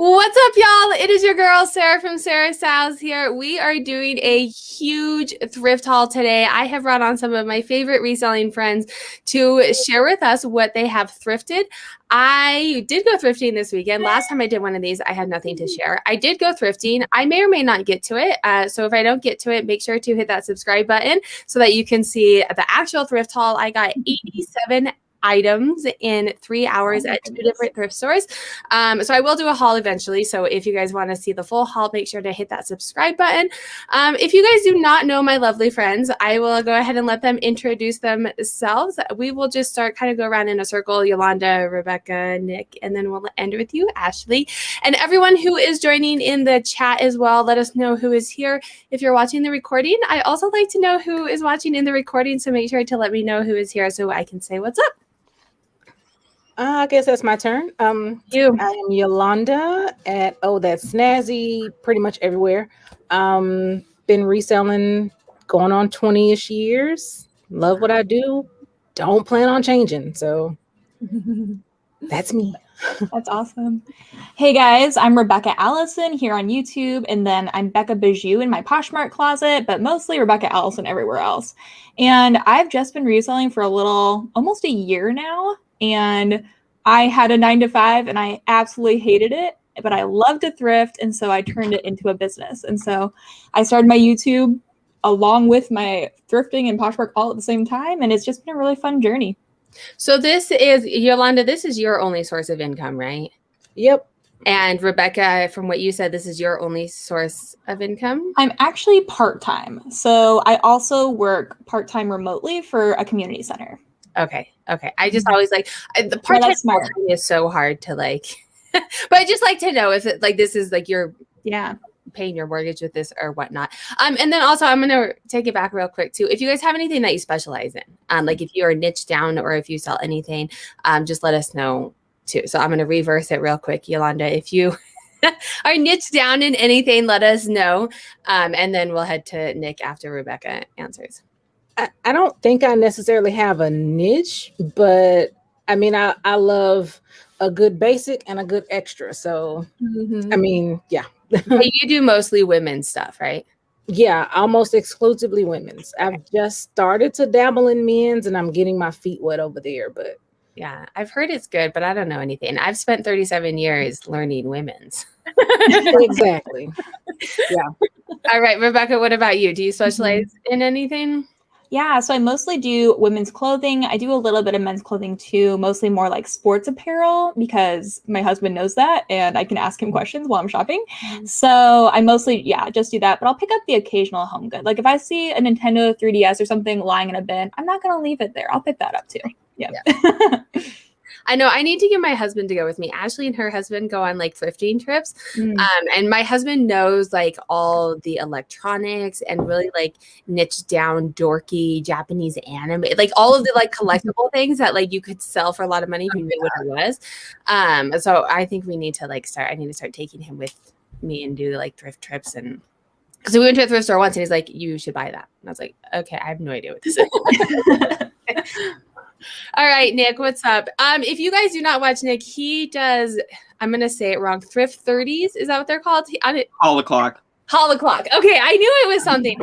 What's up, y'all? It is your girl, Sarah from Sarah Sal's here. We are doing a huge thrift haul today. I have brought on some of my favorite reselling friends to share with us what they have thrifted. I did go thrifting this weekend. Last time I did one of these, I had nothing to share. I did go thrifting. I may or may not get to it. So if I don't get to it, make sure to hit that subscribe button so that you can see the actual thrift haul. I got 87 items in 3 hours at 2 different thrift stores. So I will do a haul eventually. So if you guys want to see the full haul, make sure to hit that subscribe button. If you guys do not know my lovely friends, I will go ahead and let them introduce themselves. We will just start kind of go around in a circle. Yolanda, Rebecca, Nick, and then we'll end with you, Ashley. And everyone who is joining in the chat as well, let us know who is here. If you're watching the recording, I also like to know who is watching in the recording. So make sure to let me know who is here so I can say what's up. I guess that's my turn. I am Yolanda at That's Snazzy, pretty much everywhere. Been reselling going on 20-ish years. Love what I do. Don't plan on changing. So that's me. That's awesome. Hey guys, I'm Rebecca Allison here on YouTube, and then I'm Becca Bijou in my Poshmark closet, but mostly Rebecca Allison everywhere else. And I've just been reselling for almost a year now. And I had a 9-to-5 and I absolutely hated it, but I love to thrift. And so I turned it into a business. And so I started my YouTube along with my thrifting and Poshmark all at the same time. And it's just been a really fun journey. So this is, Yolanda, this is your only source of income, right? Yep. And Rebecca, from what you said, this is your only source of income? I'm actually part-time. So I also work part-time remotely for a community center. Okay. I just always like the part-time is so hard to like, but I just like to know if it like this is like you're paying your mortgage with this or whatnot. And then also I'm gonna take it back real quick too. If you guys have anything that you specialize in, like if you are niche down or if you sell anything, just let us know too. So I'm gonna reverse it real quick, Yolanda. If you are niche down in anything, let us know. And then we'll head to Nick after Rebecca answers. I don't think I necessarily have a niche, but I mean, I love a good basic and a good extra. So, I mean, yeah. You do mostly women's stuff, right? Yeah, almost exclusively women's. Okay. I've just started to dabble in men's and I'm getting my feet wet over there, but. Yeah, I've heard it's good, but I don't know anything. I've spent 37 years learning women's. Exactly. Yeah. All right, Rebecca, what about you? Do you specialize in anything? Yeah, so I mostly do women's clothing. I do a little bit of men's clothing too, mostly more like sports apparel because my husband knows that and I can ask him questions while I'm shopping. So I mostly, just do that. But I'll pick up the occasional home good. Like if I see a Nintendo 3DS or something lying in a bin, I'm not going to leave it there. I'll pick that up too. Yeah. I know I need to get my husband to go with me. Ashley and her husband go on like thrifting trips. And my husband knows like all the electronics and really like niche down dorky Japanese anime, like all of the like collectible things that like you could sell for a lot of money if you knew what it was. So I think we need to like I need to start taking him with me and do like thrift trips. And because we went to a thrift store once and he's like, you should buy that. And I was like, okay, I have no idea what this is. All right, Nick, what's up? If you guys do not watch Nick, he does, I'm going to say it wrong, Thrift 30s. Is that what they're called? Haul o'clock. Okay, I knew it was something.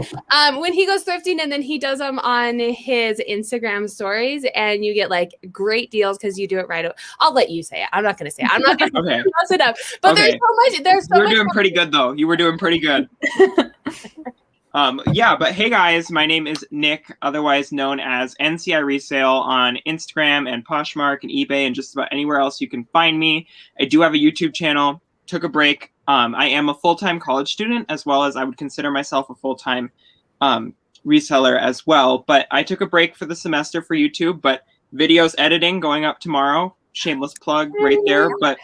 When he goes thrifting and then he does them on his Instagram stories and you get like great deals because you do it right. I'll let you say it. I'm not going to say it. I'm not going to mess it up. But there's so much. You were doing pretty good though. You were doing pretty good. But hey guys, my name is Nick, otherwise known as NCI Resale on Instagram and Poshmark and eBay and just about anywhere else you can find me. I do have a YouTube channel, took a break. I am a full-time college student as well as I would consider myself a full-time reseller as well. But I took a break for the semester for YouTube, but videos editing going up tomorrow. Shameless plug right there, but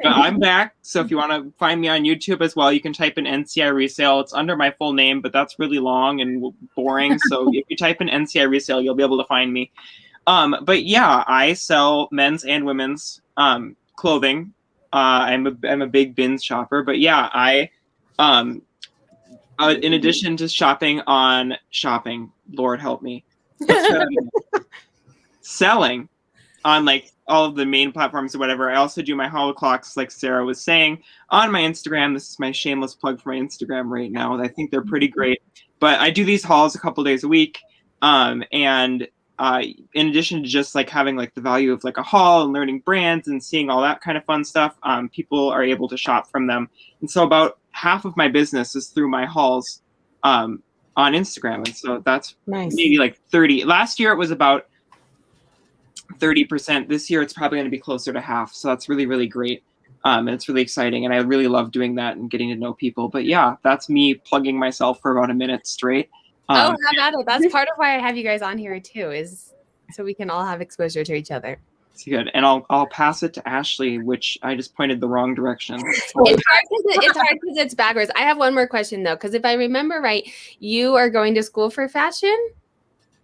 I'm back. So if you want to find me on YouTube as well, you can type in NCI Resale. It's under my full name, but that's really long and boring. So if you type in NCI Resale, you'll be able to find me. But yeah, I sell men's and women's clothing. I'm a big BINS shopper, but yeah, I in addition to shopping, Lord help me, selling on like all of the main platforms or whatever. I also do my haul clocks, like Sarah was saying, on my Instagram. This is my shameless plug for my Instagram right now. I think they're pretty great. But I do these hauls a couple days a week. And in addition to just like having like the value of like a haul and learning brands and seeing all that kind of fun stuff, people are able to shop from them. And so about half of my business is through my hauls on Instagram. And so that's Nice. maybe like 30. Last year it was about 30%. This year it's probably going to be closer to half. So that's really, really great. And it's really exciting. And I really love doing that and getting to know people. But yeah, that's me plugging myself for about a minute straight. How about it? That's part of why I have you guys on here too, is so we can all have exposure to each other. It's good. And I'll pass it to Ashley, which I just pointed the wrong direction. It's hard because it's backwards. I have one more question though, because if I remember right, you are going to school for fashion?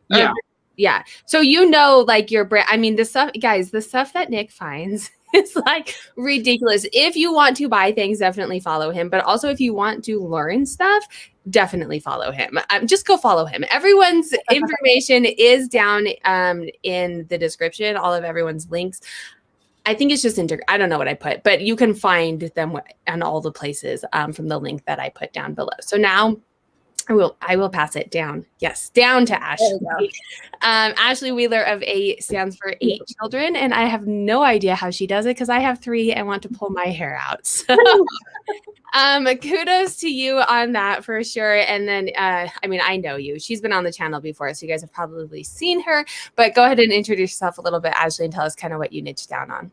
Yeah. Yeah. So you know, like your brand, I mean, the stuff, guys, the stuff that Nick finds is like ridiculous. If you want to buy things, definitely follow him. But also if you want to learn stuff, definitely follow him. Just go follow him. Everyone's information is down in the description, all of everyone's links. I think it's just I don't know what I put, but you can find them on all the places from the link that I put down below. So now I will pass it down. Yes, down to Ashley. Ashley Wheeler of 8 stands for 8 children, and I have no idea how she does it because I have 3 and want to pull my hair out. So kudos to you on that for sure. And then, I mean, I know you. She's been on the channel before, so you guys have probably seen her. But go ahead and introduce yourself a little bit, Ashley, and tell us kind of what you niche down on.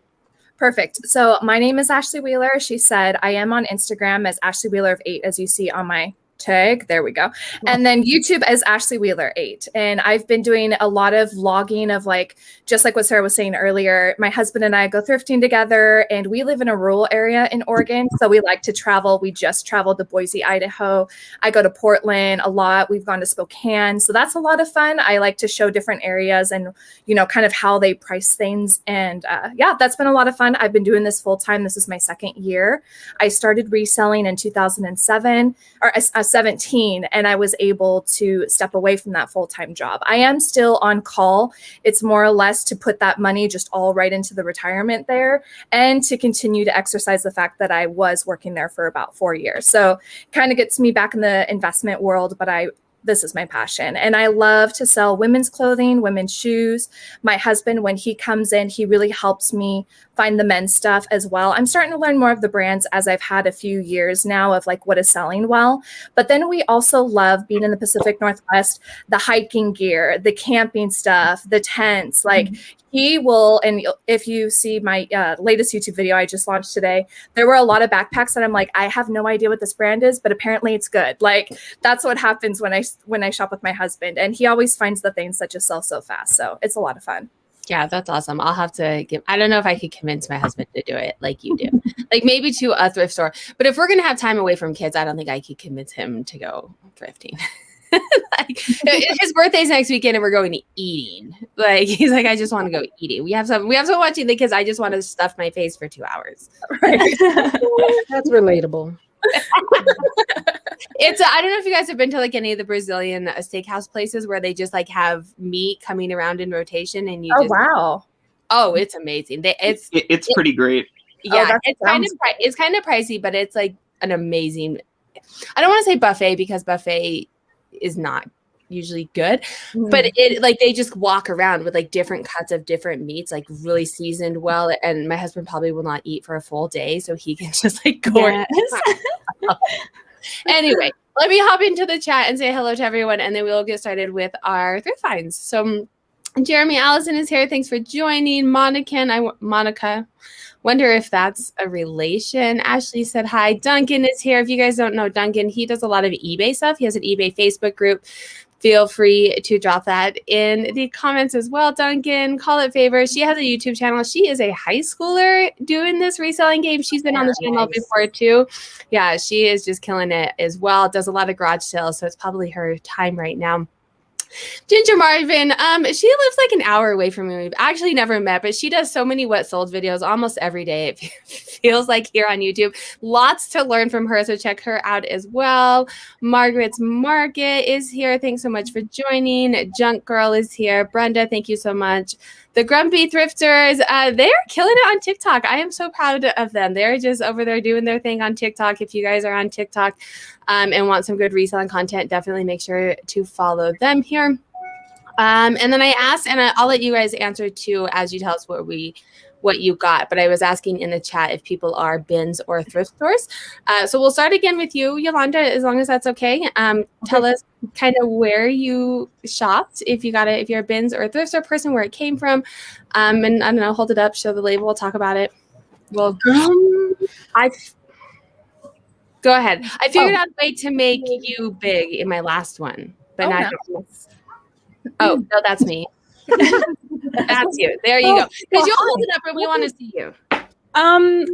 Perfect. So my name is Ashley Wheeler. She said I am on Instagram as Ashley Wheeler of 8, as you see on my tag. There we go. And then YouTube as Ashley Wheeler 8. And I've been doing a lot of vlogging of like, just like what Sarah was saying earlier, my husband and I go thrifting together, and we live in a rural area in Oregon. So we like to travel. We just traveled to Boise, Idaho. I go to Portland a lot. We've gone to Spokane. So that's a lot of fun. I like to show different areas and, you know, kind of how they price things. And yeah, that's been a lot of fun. I've been doing this full time. This is my 2nd year. I started reselling in 2007 or 17, and I was able to step away from that full-time job. I am still on call. It's more or less to put that money just all right into the retirement there, and to continue to exercise the fact that I was working there for about 4 years. So kind of gets me back in the investment world, but this is my passion. And I love to sell women's clothing, women's shoes. My husband, when he comes in, he really helps me find the men's stuff as well. I'm starting to learn more of the brands as I've had a few years now of like what is selling well. But then we also love being in the Pacific Northwest, the hiking gear, the camping stuff, the tents, like he will. And if you see my latest YouTube video I just launched today, there were a lot of backpacks that I'm like, I have no idea what this brand is, but apparently it's good. Like that's what happens when I shop with my husband, and he always finds the things that just sell so fast. So it's a lot of fun. Yeah, that's awesome. I'll have to I don't know if I could convince my husband to do it like you do. Like maybe to a thrift store. But if we're going to have time away from kids, I don't think I could convince him to go thrifting. Like, his birthday's next weekend and we're going to eating. Like he's like, I just want to go eating. We have some watching the kids. I just want to stuff my face for 2 hours. Right. That's relatable. I don't know if you guys have been to like any of the Brazilian steakhouse places where they just like have meat coming around in rotation, and Wow. Oh, it's amazing. It's pretty great. Yeah, it's kind of pricey, but it's like an amazing. I don't want to say buffet because buffet is not usually good, but it like they just walk around with like different cuts of different meats, like really seasoned well. And my husband probably will not eat for a full day, so he can just like go. Yes. Anyway, let me hop into the chat and say hello to everyone, and then we'll get started with our thrift finds. So Jeremy Allison is here. Thanks for joining. Monica. Wonder if that's a relation. Ashley said hi. Duncan is here. If you guys don't know Duncan, he does a lot of eBay stuff. He has an eBay Facebook group. Feel free to drop that in the comments as well, Duncan. Call it favor. She has a YouTube channel. She is a high schooler doing this reselling game. She's been on the channel before too. Yeah, she is just killing it as well. Does a lot of garage sales, so it's probably her time right now. Ginger Marvin, she lives like an hour away from me. We've actually never met, but she does so many what sold videos almost every day. It feels like here on YouTube. Lots to learn from her, so check her out as well. Margaret's Market is here. Thanks so much for joining. Junk Girl is here. Brenda, thank you so much. The Grumpy Thrifters, they're killing it on TikTok. I am so proud of them. They're just over there doing their thing on TikTok. If you guys are on TikTok and want some good reselling content, definitely make sure to follow them here. And then I asked, and I'll let you guys answer too as you tell us what you got. But I was asking in the chat if people are BINS or thrift stores. So we'll start again with you, Yolanda, as long as that's okay. Tell us kind of where you shopped, if you're a BINS or a thrift store person, where it came from. And I don't know, hold it up, show the label, we'll talk about it. Well, go ahead. I figured out a way to make you big in my last one, but not. Oh, no, that's me. That's you. There you go. Because you'll hold it up and we want to see you.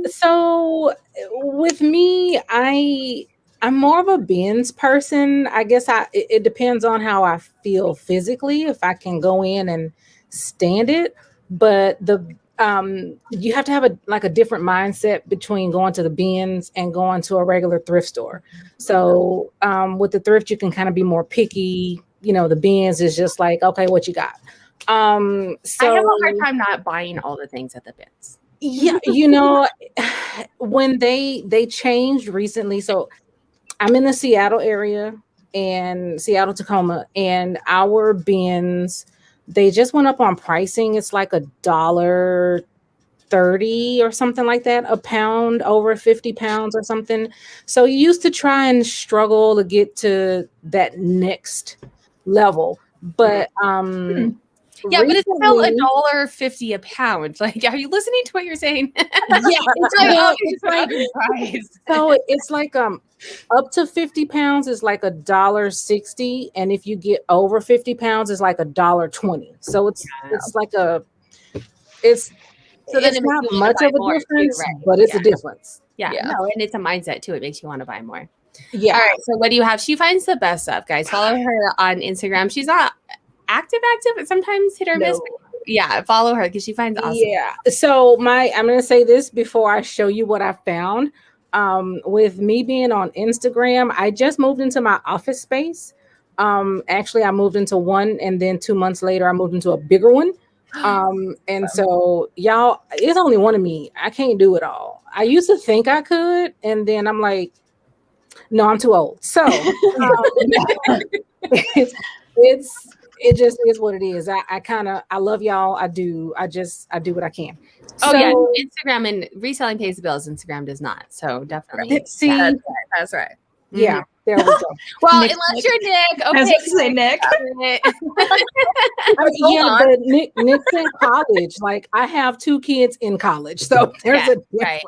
So with me, I'm more of a BINS person. I guess it depends on how I feel physically, if I can go in and stand it. But you have to have a different mindset between going to the BINS and going to a regular thrift store. So with the thrift, you can kind of be more picky. You know, the BINS is just like, okay, what you got? So I have a hard time not buying all the things at the BINS. Yeah, you know, when they changed recently, so I'm in the Seattle area and Seattle, Tacoma, and our BINS, they just went up on pricing. It's like $1.30 or something like that, a pound, over 50 pounds or something. So you used to try and struggle to get to that next level, but yeah, but it's still $1.50 a pound. Like, are you listening to what you're saying? Yeah, it's like up to 50 pounds is like $1.60, and if you get over 50 pounds, it's like $1.20. So it's like it's not much of a difference, but it's a difference. Yeah, no, and it's a mindset too. It makes you want to buy more. Yeah. All right. So what do you have? She finds the best stuff, guys. Follow her on Instagram. She's not active, but sometimes hit or miss. Yeah, follow her because she finds awesome. Yeah. So I'm gonna say this before I show you what I found. With me being on Instagram, I just moved into my office space. Actually, I moved into one, and then 2 months later, I moved into a bigger one. And so y'all, it's only one of me. I can't do it all. I used to think I could, and then I'm like, no, I'm too old. So it just is what it is. I love y'all. I do what I can. Oh, yeah. Instagram and reselling pays the bills. Instagram does not. So definitely. See, that's right. Yeah. There we go. Well, unless you're Nick. Okay. I was going to say Nick. But Nick's in college. Like, I have 2 kids in college. So there's a difference. Right.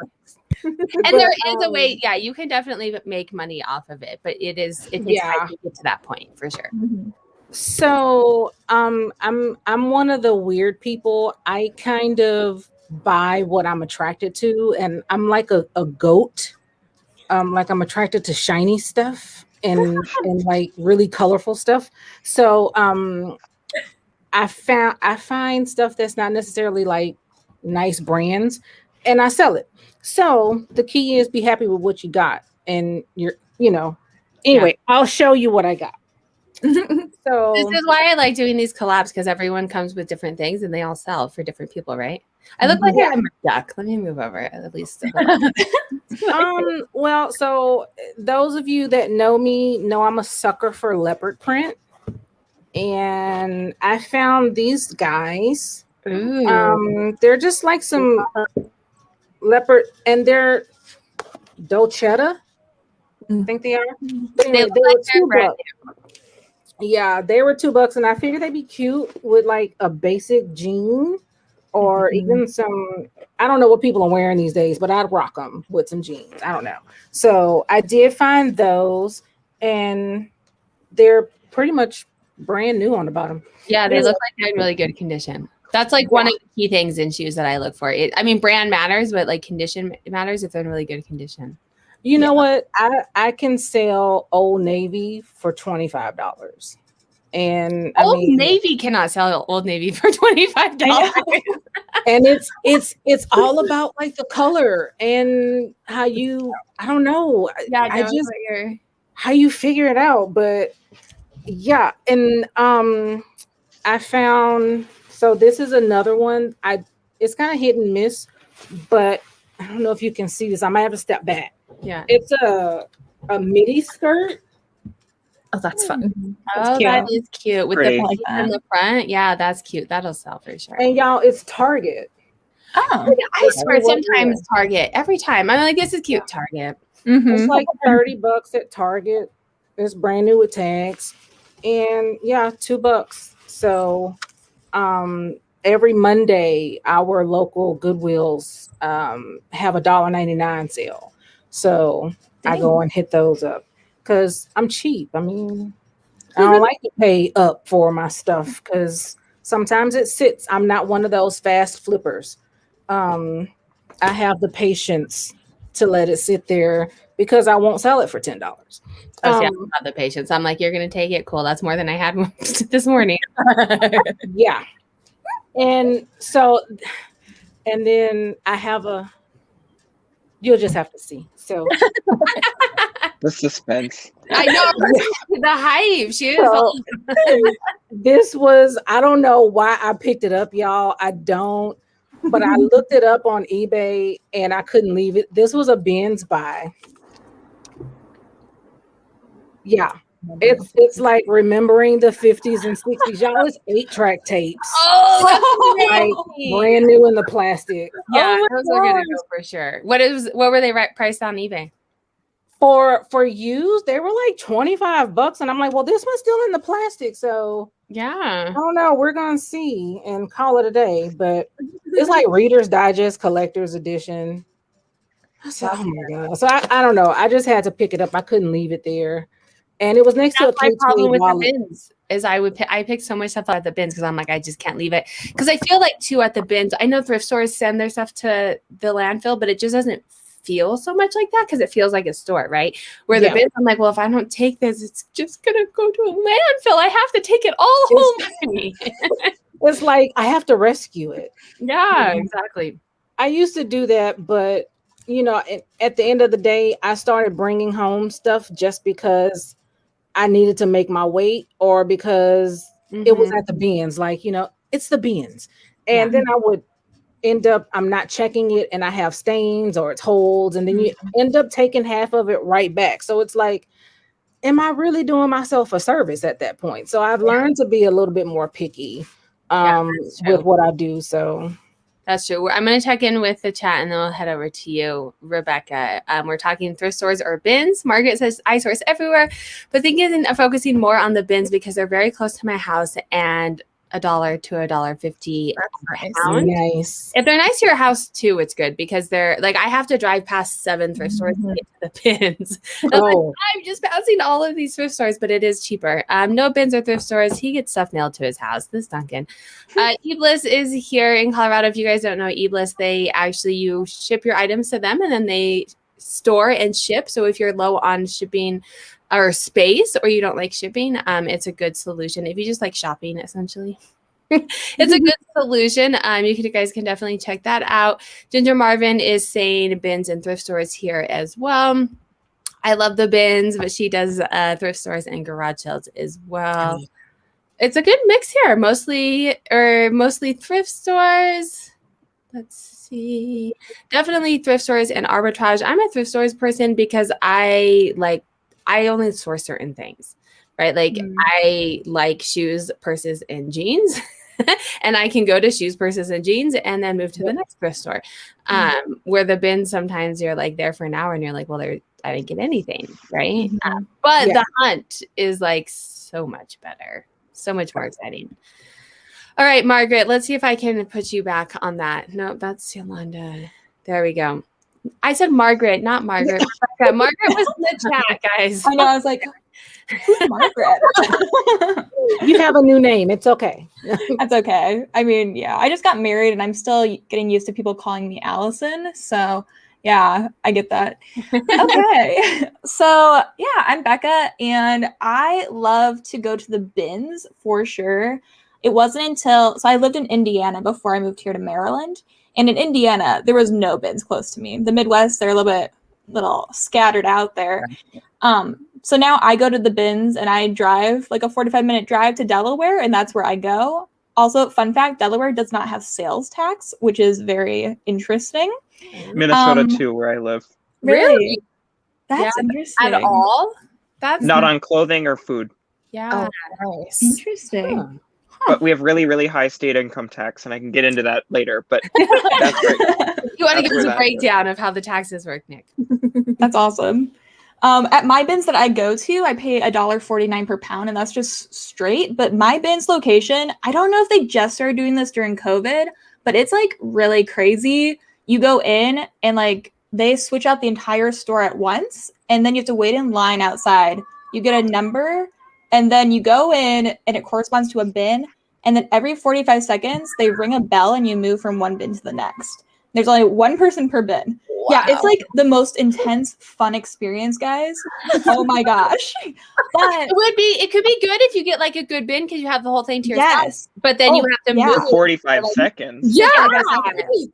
And there is a way, you can definitely make money off of it, but it takes time to get to that point for sure. Mm-hmm. So I'm one of the weird people. I kind of buy what I'm attracted to, and I'm like a goat. Like I'm attracted to shiny stuff and like really colorful stuff. So I find stuff that's not necessarily like nice brands, and I sell it. So the key is be happy with what you got, and anyway, I'll show you what I got. So this is why I like doing these collabs, because everyone comes with different things and they all sell for different people, right? I look like I'm a duck. Let me move over at least. Well, so those of you that know me know I'm a sucker for leopard print, and I found these guys. Ooh. They're just like some leopard, and they're Dolcetta. I think they are. But anyway, they were $2. Yeah, they were $2, and I figured they'd be cute with like a basic jean or even some. I don't know what people are wearing these days, but I'd rock them with some jeans. I don't know. So I did find those, and they're pretty much brand new on the bottom. Yeah, they look like they're in really good condition. That's like one of the key things in shoes that I look for. Brand matters, but like condition matters if they're in really good condition. You know what? I can sell Old Navy for $25. And Old Navy cannot sell Old Navy for $25. And it's all about like the color and how you, I don't know. Yeah, how you figure it out. But yeah, and I found So this is another one. It's kind of hit and miss, but I don't know if you can see this. I might have to step back. Yeah. It's a midi skirt. Oh, that's fun. Oh, cute. that is cute with Pretty. the I like in that. the front. Yeah, that's cute. That'll sell for sure. And y'all, it's Target. Oh. I swear, Everywhere. sometimes Target. Every time I'm like, this is cute. Target. It's like $30 at Target. It's brand new with tags. And yeah, $2. So every Monday our local Goodwills have $1.99 sale. So I go and hit those up because I'm cheap. I mean, I don't like to pay up for my stuff because sometimes it sits. I'm not one of those fast flippers. I have the patience to let it sit there because I won't sell it for $10. Oh, see, I don't have the patience. I'm like, you're gonna take it. Cool. That's more than I had this morning. Yeah. And so, and then I have you'll just have to see. So The suspense. I know the hype. She is. So, this was, I don't know why I picked it up, y'all. I don't, but I looked it up on eBay and I couldn't leave it. This was a BINS buy. Yeah. It's like remembering the 50s and 60s. Y'all, it's 8-track tapes. Oh, that's Like crazy. brand new in the plastic. Yeah, Oh those my are gonna gosh. go for sure. What were they priced on eBay? For used, they were like $25, and I'm like, well, this one's still in the plastic, so I Yeah. don't know. We're gonna see and call it a day. But it's like Reader's Digest Collector's Edition. I said, oh my god! So I don't know. I just had to pick it up. I couldn't leave it there, and it was next That's to my a problem with the wallet. bins. Is I pick so much stuff out of the bins because I'm like, I just can't leave it. Because I feel like too at the bins, I know thrift stores send their stuff to the landfill, but it just doesn't feel so much like that because it feels like a store, right? Where the bins, I'm like, well, if I don't take this, it's just gonna go to a landfill. I have to take it all home with me. It's like I have to rescue it. Yeah, exactly. I used to do that, but you know, at the end of the day, I started bringing home stuff just because I needed to make my weight or because it was at the bins. Like, you know, it's the bins. And then I would end up, I'm not checking it and I have stains or it's holes. And then you end up taking half of it right back. So it's like, am I really doing myself a service at that point? So I've learned to be a little bit more picky with what I do. So that's true. I'm going to check in with the chat and then we'll head over to you, Rebecca. We're talking thrift stores or bins. Margaret says, I source everywhere, but thinking of focusing more on the bins because they're very close to my house and $1 to $1.50 a pound. Nice. If they're nice to your house too, it's good because they're like, I have to drive past 7 thrift stores to get to the bins. I'm just passing all of these thrift stores, but it is cheaper. No bins or thrift stores. He gets stuff mailed to his house. This Duncan. Ebliss is here in Colorado. If you guys don't know Ebliss, you ship your items to them and then they store and ship. So if you're low on shipping or space or you don't like shipping, it's a good solution. If you just like shopping, essentially. It's a good solution. You guys can definitely check that out. Ginger Marvin is saying bins and thrift stores here as well. I love the bins, but she does thrift stores and garage sales as well. It's a good mix here. Mostly thrift stores. Let's see. Definitely thrift stores and arbitrage. I'm a thrift stores person because I only source certain things, right? Like I like shoes, purses, and jeans. And I can go to shoes, purses, and jeans and then move to the next thrift store. Where the bins, sometimes you're like there for an hour and you're like, well, I didn't get anything, right? But the hunt is like so much better, so much more exciting. All right, Margaret, let's see if I can put you back on that. No, that's Yolanda. There we go. I said Margaret, not Margaret. Margaret was in the chat, guys. I know. I was like, who's Margaret? You have a new name. It's okay. That's okay. I mean, yeah, I just got married and I'm still getting used to people calling me Allison. So yeah, I get that. Okay. So yeah, I'm Becca and I love to go to the bins for sure. It wasn't until, so I lived in Indiana before I moved here to Maryland. And in Indiana, there was no bins close to me. The Midwest, they're a little scattered out there. So now I go to the bins and I drive like a 45-minute drive to Delaware and that's where I go. Also, fun fact, Delaware does not have sales tax, which is very interesting. Minnesota too, where I live. Really? That's Yeah, interesting. At all? That's Not on clothing or food. yeah. Oh, nice. Interesting. Huh. But we have really, really high state income tax, and I can get into that later. But that's great. You want to That's give us where a that breakdown of how the taxes work, Nick? That's awesome. At my bins that I go to, I pay $1.49 per pound, and that's just straight. But my bins location, I don't know if they just started doing this during COVID, but it's like really crazy. You go in and like they switch out the entire store at once, and then you have to wait in line outside. You get a number, and then you go in, and it corresponds to a bin. And then every 45 seconds, they ring a bell, and you move from one bin to the next. There's only one person per bin. Wow. Yeah, it's like the most intense, fun experience, guys. Oh my gosh. But It could be good if you get like a good bin because you have the whole thing to yourself. yes. But then you Oh, have to yeah. move. For 45 seconds. Yeah. I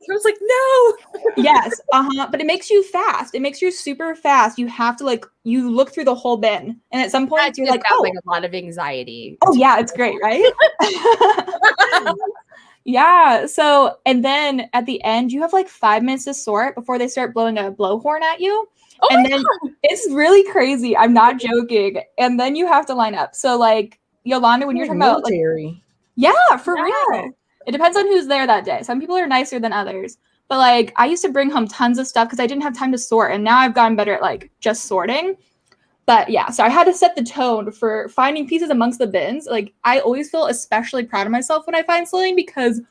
was like, no. Yes. But it makes you fast. It makes you super fast. You have to like you look through the whole bin. And at some point That you're just like, sounds oh, like a lot of anxiety. oh yeah, it's great, right? Yeah. So, and then at the end, you have like 5 minutes to sort before they start blowing a blowhorn at you. Oh and my then it's really crazy. I'm not joking. And then you have to line up. So, like, Yolanda, when you're talking about like, military. yeah, for Yeah. real. It depends on who's there that day. Some people are nicer than others. But like, I used to bring home tons of stuff because I didn't have time to sort. And now I've gotten better at like just sorting. But yeah, so I had to set the tone for finding pieces amongst the bins. Like, I always feel especially proud of myself when I find something because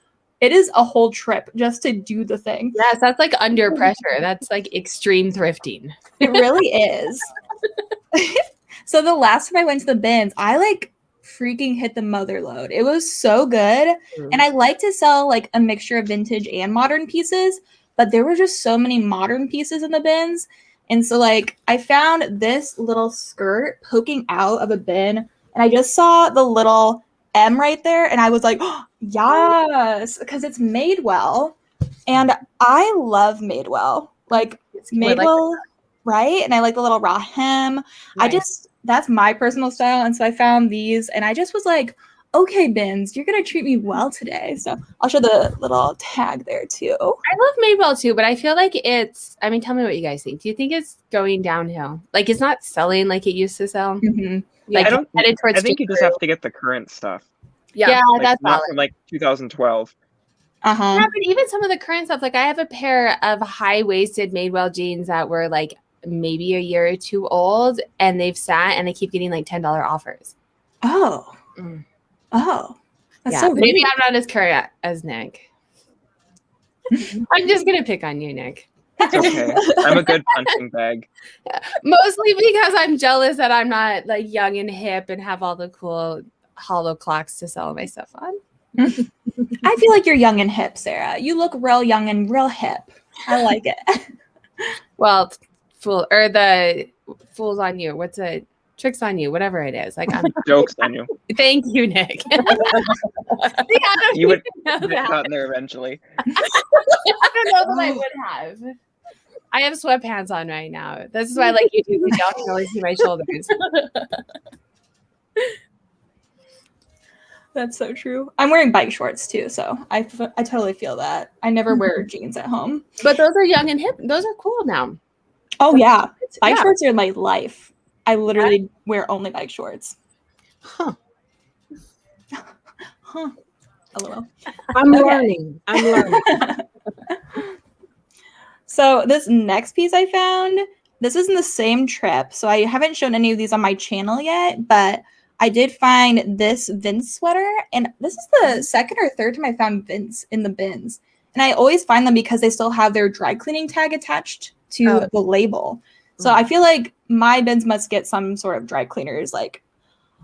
it is a whole trip just to do the thing. Yes, that's like under pressure. That's like extreme thrifting. It really is. So the last time I went to the bins, I like freaking hit the mother load. It was so good. And I like to sell like a mixture of vintage and modern pieces, but there were just so many modern pieces in the bins. And so like I found this little skirt poking out of a bin, and I just saw the little M right there, and I was like, oh, yes, because it's made well. And I love Madewell. Like Madewell, right? And I like the little raw hem. Nice. That's my personal style. And so I found these, and I just was like, okay, Bins, you're going to treat me well today. So I'll show the little tag there too. I love Madewell too, but I feel like I mean, tell me what you guys think. Do you think it's going downhill? Like it's not selling like it used to sell? Mm-hmm. Like I think you just have to get the current stuff. Yeah, Like, that's not valid. from like 2012. Uh-huh. Yeah, but even some of the current stuff, like I have a pair of high-waisted Madewell jeans that were like maybe a year or two old, and they've sat, and I keep getting like $10 offers. Oh. Mm. Oh. That's Yeah, so weird. maybe I'm not as current as Nick. I'm just gonna pick on you, Nick. It's okay. I'm a good punching bag. Mostly because I'm jealous that I'm not like young and hip and have all the cool hollow clocks to sell my stuff on. I feel like you're young and hip, Sarah. You look real young and real hip. I like it. Well, the fools on you. What's it? Tricks on you, whatever it is. Like I'm Jokes on you. Thank you, Nick. You would know get that. gotten there eventually. I don't know that I would have. I have sweatpants on right now. This is why I like YouTube because y'all can always see my shoulders. That's so true. I'm wearing bike shorts too, so I totally feel that. I never wear jeans at home. But those are young and hip. Those are cool now. Oh yeah, bike Yeah. shorts are my life. I literally wear only bike shorts. Huh. Huh. LOL. I'm Okay. learning. I'm learning. So this next piece I found, this is in the same trip. So I haven't shown any of these on my channel yet, but I did find this Vince sweater. And this is the second or third time I found Vince in the bins. And I always find them because they still have their dry cleaning tag attached to the label. So I feel like my bins must get some sort of dry cleaners, like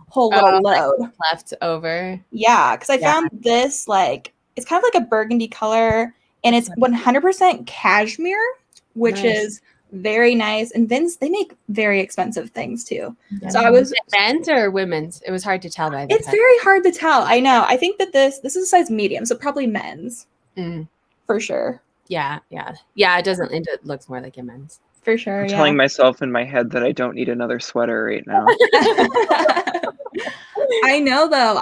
whole little load. Left over. Yeah, because I found this, like, it's kind of like a burgundy color, and it's 100% cashmere, which is very nice. And Vince, they make very expensive things too. So I was men's or women's? It was hard to tell by the it's very hard to tell. I know. I think that this is a size medium, so probably men's for sure. Yeah. It looks more like a men's. For sure. I'm telling myself in my head that I don't need another sweater right now. I know though.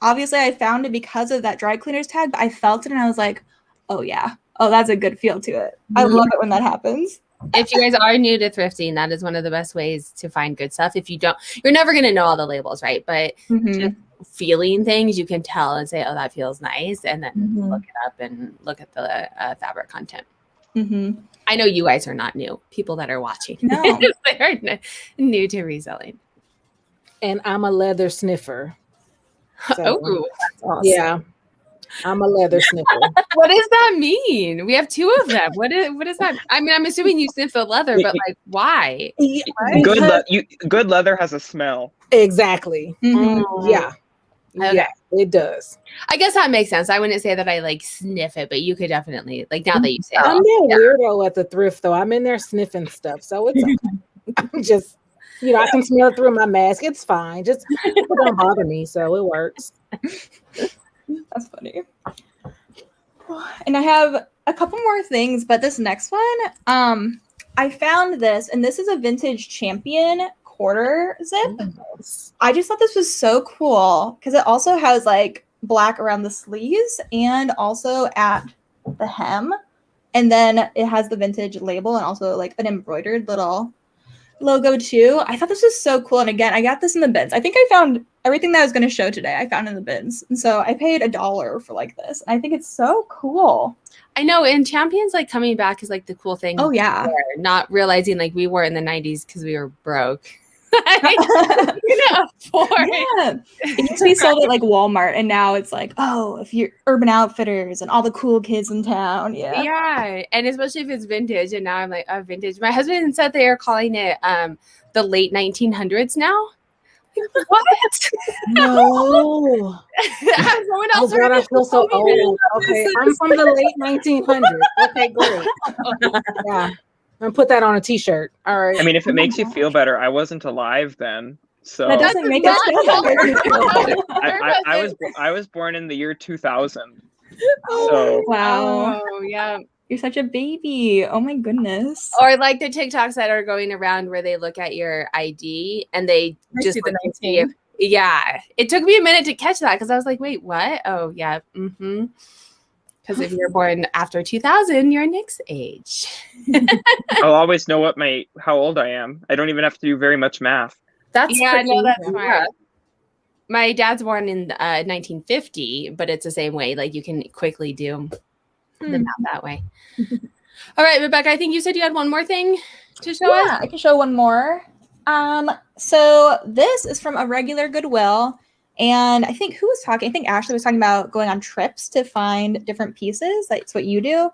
obviously I found it because of that dry cleaners tag, but I felt it and I was like, oh yeah, oh, that's a good feel to it. I love it when that happens. If you guys are new to thrifting, that is one of the best ways to find good stuff. If you don't, you're never going to know all the labels, right? But just feeling things, you can tell and say, oh, that feels nice. And then look it up and look at the fabric content. I know you guys are not new. People that are watching, no, they're new to reselling. And I'm a leather sniffer. So, Oh, That's awesome. yeah. I'm a leather sniffer. what does that mean? We have two of them. What is that? I mean, I'm assuming you sniff the leather, but like, why? Good leather has a smell. Exactly. Yeah. Okay. Yeah, it does. I guess that makes sense. I wouldn't say that I like sniff it, but you could definitely, like, now that you say I'm it. that weirdo at the thrift though. I'm in there sniffing stuff, so it's okay. I'm just, I can smell it through my mask. It's fine. Just it don't bother me, so it works. That's funny. And I have a couple more things, but this next one, I found this, and this is a vintage Champion quarter zip. I just thought this was so cool because it also has like black around the sleeves and also at the hem, and then it has the vintage label and also like an embroidered little logo too. I thought this was so cool, and again, I got this in the bins. I think I found everything that I was going to show today. I found in the bins, and so I paid $1 for like this. I think it's so cool. I know, and Champions like coming back is like the cool thing. Oh yeah, not realizing like we were in the 90s because we were broke. Yeah. It used to be sold at like Walmart, and now it's like, oh, if you're Urban Outfitters and all the cool kids in town. Yeah, and especially if it's vintage. And now I'm like, oh, vintage. My husband said they are calling it the late 1900s now. What? No. Someone else God, I feel so old. Okay, I'm from the late 1900s. Okay, great. Yeah. I'm gonna put that on a t-shirt. All right. I mean, if it makes you feel better, I wasn't alive then, so That doesn't make us feel better. I was born in the year 2000. So Wow. Oh, yeah. You're such a baby. Oh my goodness. Or like the TikToks that are going around where they look at your ID and they just see the look to see 19. yeah. It took me a minute to catch that because I was like, wait, what? Oh, yeah. Because if you're born after 2000, you're Nick's age. I'll always know how old I am. I don't even have to do very much math. That's that's yeah. smart. My dad's born in 1950, but it's the same way. Like you can quickly do the math that way. All right, Rebecca, I think you said you had one more thing to show us. Yeah, I can show one more. So this is from a regular Goodwill. And I think who was talking? I think Ashley was talking about going on trips to find different pieces. That's what you do.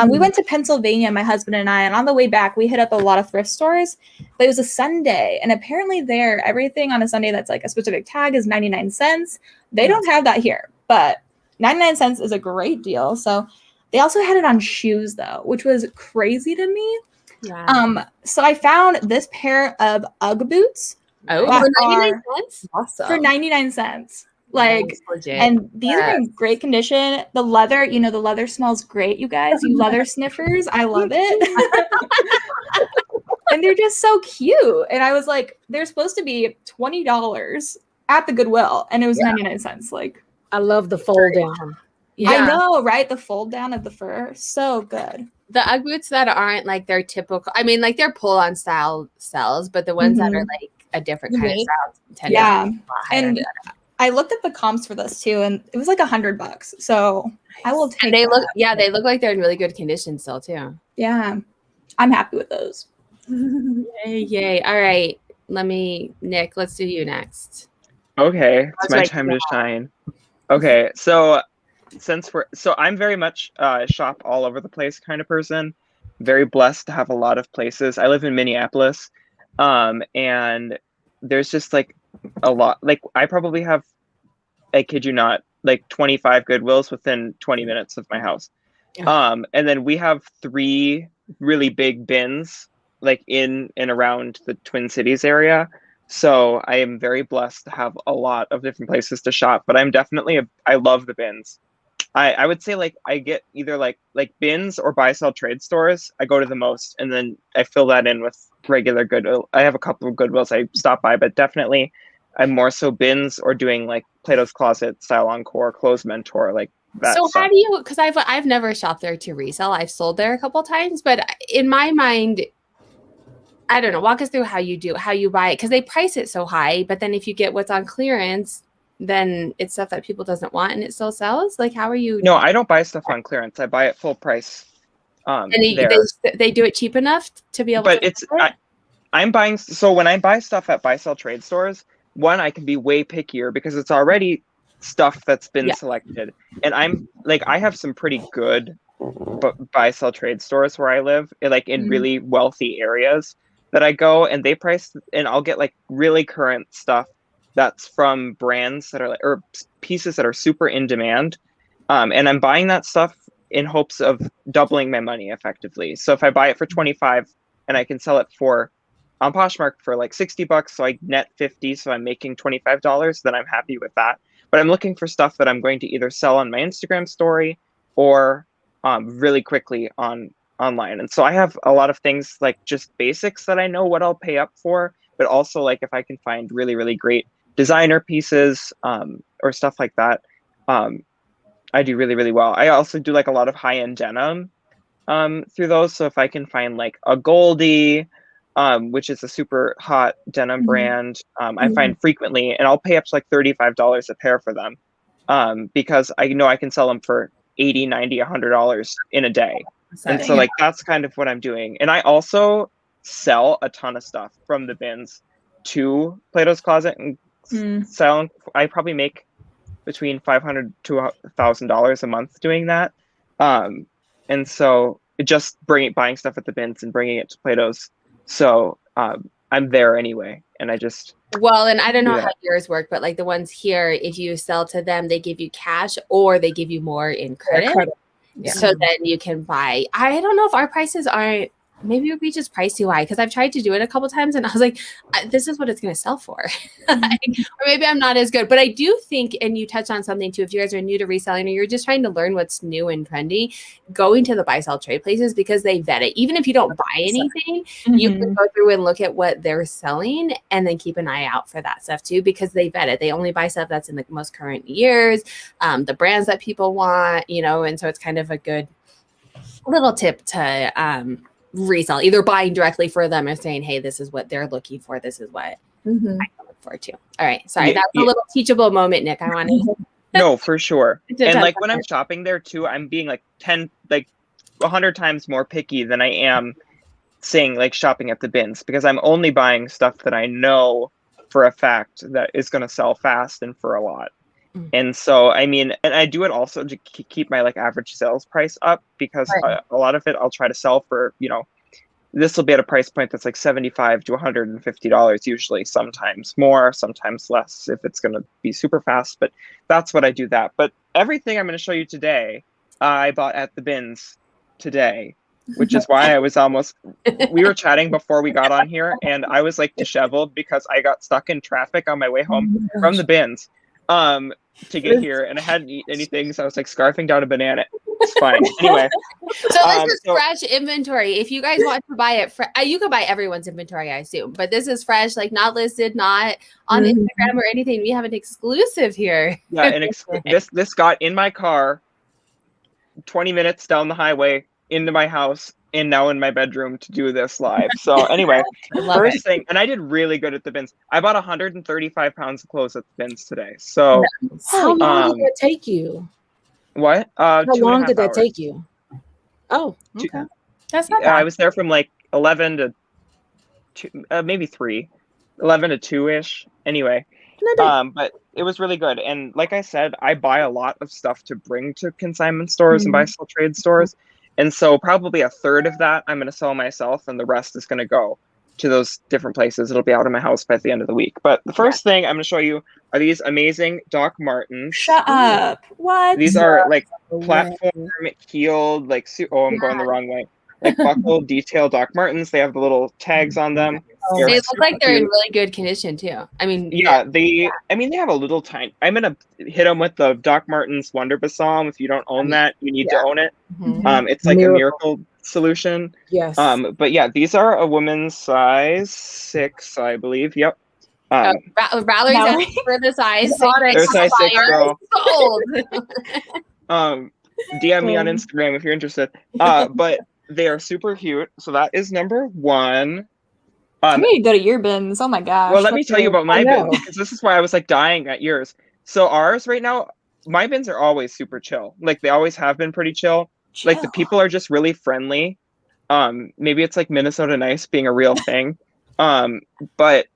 We went to Pennsylvania, my husband and I, and on the way back, we hit up a lot of thrift stores, but it was a Sunday. And apparently there, everything on a Sunday that's like a specific tag is 99 cents. They don't have that here, but 99 cents is a great deal. So they also had it on shoes though, which was crazy to me. Yeah. So I found this pair of UGG boots. Oh, that for 99 are- cents? Awesome. For 99 cents. Like, That's legit. and these are in great condition. The leather, the leather smells great, you guys. You leather sniffers. I love it. And they're just so cute. And I was like, they're supposed to be $20 at the Goodwill. And it was 99 cents. Like, I love the fold down. I know, right? The fold down of the fur. So good. The UGG boots that aren't like their typical, I mean, like they're pull-on style sells, but the ones that are like a different kind of style tend to be a lot higher. And I looked at the comps for this too, and it was like $100. So I will take. And they that. they look like they're in really good condition still too. Yeah, I'm happy with those. Yay! All right, Nick, let's do you next. Okay, it's my time to shine. Okay, so I'm very much shop all over the place kind of person. Very blessed to have a lot of places. I live in Minneapolis, and there's just like a lot. Like I probably have, I kid you not, like 25 Goodwills within 20 minutes of my house. And then we have 3 really big bins like in and around the Twin Cities area. So I am very blessed to have a lot of different places to shop, but I'm definitely I love the bins. I would say like I get either like bins or buy sell trade stores. I go to the most, and then I fill that in with regular Goodwill. I have a couple of Goodwills I stop by, but definitely I'm more so bins or doing like Plato's Closet, Style Encore, Clothes Mentor, like that So stuff. how do you, because I've never shopped there to resell. I've sold there a couple times, but in my mind, I don't know, walk us through how you buy it, because they price it so high, but then if you get what's on clearance, then it's stuff that people doesn't want and it still sells. Like, how are you? No, I don't buy stuff on clearance. I buy it full price. And There. they do it cheap enough to be able But to. it's I'm buying, so when I buy stuff at buy sell trade stores, one, I can be way pickier because it's already stuff that's been selected, and I'm like, I have some pretty good buy sell trade stores where I live, like in really wealthy areas that I go, and they price, and I'll get like really current stuff that's from brands that are like, or pieces that are super in demand, and I'm buying that stuff in hopes of doubling my money effectively. So if I buy it for 25 and I can sell it for on Poshmark for like $60, so I net 50, so I'm making $25, then I'm happy with that. But I'm looking for stuff that I'm going to either sell on my Instagram story or really quickly online. And so I have a lot of things like just basics that I know what I'll pay up for, but also like if I can find really, really great designer pieces or stuff like that, I do really, really well. I also do like a lot of high-end denim through those. So if I can find like a Goldie, which is a super hot denim brand, I find frequently, and I'll pay up to like $35 a pair for them because I know I can sell them for $80, $90, $100 in a day. And so like that's kind of what I'm doing. And I also sell a ton of stuff from the bins to Plato's Closet and sell. I probably make between $500 to $1,000 a month doing that. And so just buying stuff at the bins and bringing it to Plato's. So I'm there anyway. And I just. Well, and I don't know how yours work, but like the ones here, if you sell to them, they give you cash or they give you more in credit. Yeah. So then you can buy. I don't know if our prices aren't, maybe we just price too high, because I've tried to do it a couple times and I was like, this is what it's going to sell for. Or maybe I'm not as good. But I do think, and you touched on something too, if you guys are new to reselling or you're just trying to learn what's new and trendy, going to the buy sell trade places, because they vet it. Even if you don't buy anything, you can go through and look at what they're selling and then keep an eye out for that stuff too, because they vet it. They only buy stuff that's in the most current years, the brands that people want, and so it's kind of a good little tip to resell, either buying directly for them or saying, hey, this is what they're looking for, this is what I can look for too. All right, sorry, that's a little teachable moment, Nick. I wanted to no, for sure. And like when I'm shopping there too, I'm being like 100 times more picky than I am saying like shopping at the bins, because I'm only buying stuff that I know for a fact that is going to sell fast and for a lot. And so, I mean, and I do it also to keep my like average sales price up, because a lot of it I'll try to sell for, this will be at a price point that's like $75 to $150 usually, sometimes more, sometimes less if it's going to be super fast. But that's what I do that. But everything I'm going to show you today, I bought at the bins today, which is why I was we were chatting before we got on here, and I was like disheveled because I got stuck in traffic on my way home from the bins. To get here, and I hadn't eaten anything, so I was like scarfing down a banana. It's fine. Anyway, so this is fresh inventory. If you guys want to buy it, you can buy everyone's inventory, I assume, but this is fresh, like not listed, not on Instagram or anything. We have an exclusive here. Yeah, and this got in my car 20 minutes down the highway into my house, and now in my bedroom to do this live. So anyway, first thing, and I did really good at the bins. I bought 135 pounds of clothes at the bins today. So how long did that take you? What? How long did that take you? Oh, okay. That's not bad. I was there from like 11 to 2, maybe 3, 11 to 2-ish. Anyway, but it was really good. And like I said, I buy a lot of stuff to bring to consignment stores and buy sell trade stores. And so probably a third of that I'm going to sell myself, and the rest is going to go to those different places. It'll be out of my house by the end of the week. But the first thing I'm going to show you are these amazing Doc Martens. Shut up. What? These are like platform heeled, like, I'm going the wrong way. Like buckle detail Doc Martens. They have the little tags on them. They look like they're in really good condition too. I mean, they have a little tiny. I'm gonna hit them with the Doc Martens Wonder Balsam. If you don't own that, you need to own it. It's like a miracle solution. Yes. But yeah, these are a woman's size 6, I believe. Yep. Valerie's Valerie. asking for the size. They're size 6 girl. Sold. DM me on Instagram if you're interested. But they are super cute. So that is number 1. I need to go to your bins. Oh my gosh. Well, let me tell you about my I know. bins, because this is why I was like dying at yours. So ours right now, my bins are always super chill. Like they always have been pretty chill. Like the people are just really friendly. Maybe it's like Minnesota nice being a real thing. But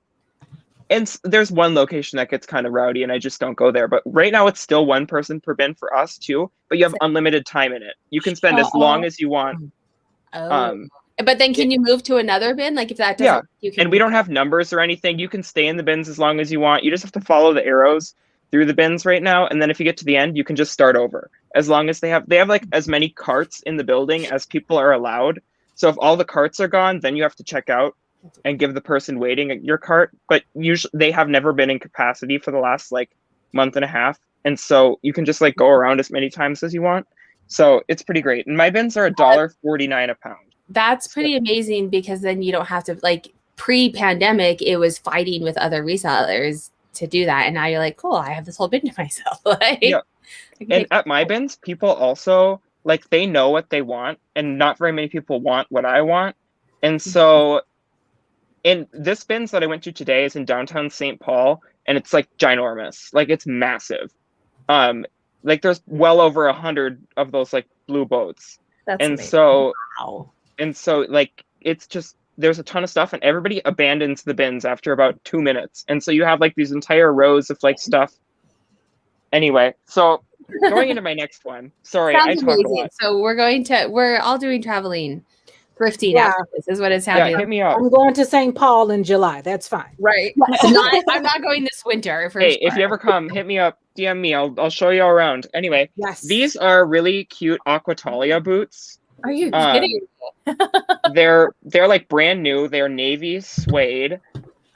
and there's one location that gets kind of rowdy and I just don't go there. But right now it's still 1 person per bin for us too. But you have unlimited time in it. You can spend as long as you want. But then can you move to another bin? Like if that doesn't, you can. And we don't have numbers or anything. You can stay in the bins as long as you want. You just have to follow the arrows through the bins right now. And then if you get to the end, you can just start over. As long as they have like as many carts in the building as people are allowed. So if all the carts are gone, then you have to check out and give the person waiting your cart. But usually they have never been in capacity for the last like month and a half. And so you can just like go around as many times as you want. So it's pretty great. And my bins are $1.49 a pound. That's pretty amazing, because then you don't have to, like, pre-pandemic, it was fighting with other resellers to do that. And now you're like, cool, I have this whole bin to myself. And at my bins, people also, like, they know what they want, and not very many people want what I want. And so in this bins that I went to today is in downtown St. Paul, and it's like ginormous. Like it's massive. Like there's well over 100 of those like blue boats. That's amazing. So Wow. And so, like, it's just, there's a ton of stuff, and everybody abandons the bins after about 2 minutes. And so you have, like, these entire rows of, like, stuff. Anyway, so going into my next one. Sorry, I talk a lot. So we're all doing traveling, thrifting after this is what it's sounding Yeah, hit me up. I'm going to St. Paul in July. That's fine. Right. I'm not going this winter. Hey, if you ever come, hit me up, DM me. I'll show you all around. Anyway, these are really cute Aquatalia boots. Are you kidding? They're like brand new. They're navy suede.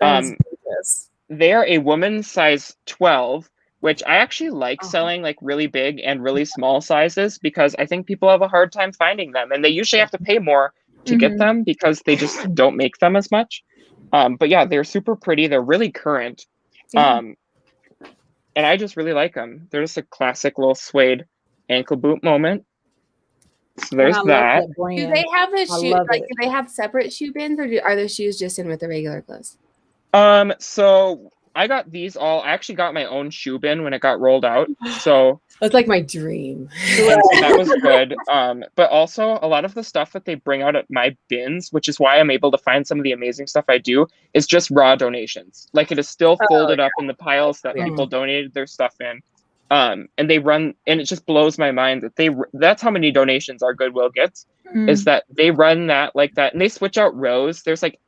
They are a woman's size 12, which I actually like selling like really big and really small sizes, because I think people have a hard time finding them, and they usually have to pay more to get them because they just don't make them as much. But yeah, they're super pretty. They're really current. And I just really like them. They're just a classic little suede ankle boot moment. So there's that. Do they have the shoe? Like, do they have separate shoe bins, or are the shoes just in with the regular clothes? So I got these all. I actually got my own shoe bin when it got rolled out. So that's like my dream. That was good. But also a lot of the stuff that they bring out at my bins, which is why I'm able to find some of the amazing stuff I do, is just raw donations. Like it is still folded up in the piles that people donated their stuff in. And they run, and it just blows my mind that that's how many donations our Goodwill gets, is that they run that like that, and they switch out rows. There's like